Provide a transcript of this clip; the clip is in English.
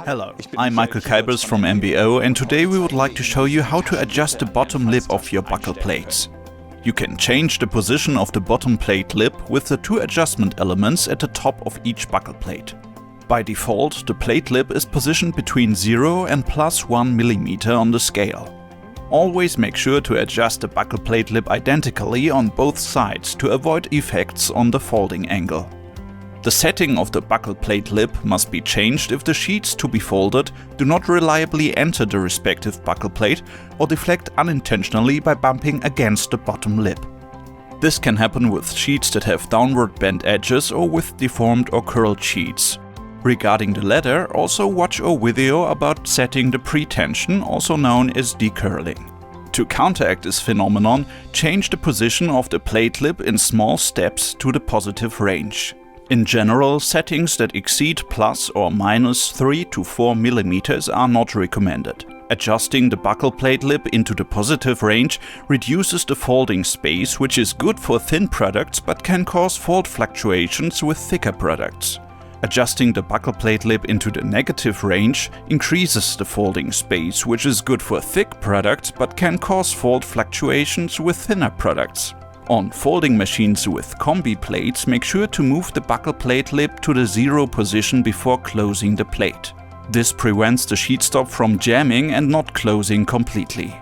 Hello, I'm Michael Kuipers from MBO, and today we would like to show you how to adjust the bottom lip of your buckle plates. You can change the position of the bottom plate lip with the two adjustment elements at the top of each buckle plate. By default, the plate lip is positioned between 0 and plus 1 mm on the scale. Always make sure to adjust the buckle plate lip identically on both sides to avoid effects on the folding angle. The setting of the buckle plate lip must be changed if the sheets to be folded do not reliably enter the respective buckle plate or deflect unintentionally by bumping against the bottom lip. This can happen with sheets that have downward bent edges or with deformed or curled sheets. Regarding the latter, also watch our video about setting the pretension, also known as decurling. To counteract this phenomenon, change the position of the plate lip in small steps to the positive range. In general, settings that exceed plus or minus 3 to 4 mm are not recommended. Adjusting the buckle plate lip into the positive range reduces the folding space, which is good for thin products but can cause fold fluctuations with thicker products. Adjusting the buckle plate lip into the negative range increases the folding space, which is good for thick products but can cause fold fluctuations with thinner products. On folding machines with combi plates, make sure to move the buckle plate lip to the 0 position before closing the plate. This prevents the sheet stop from jamming and not closing completely.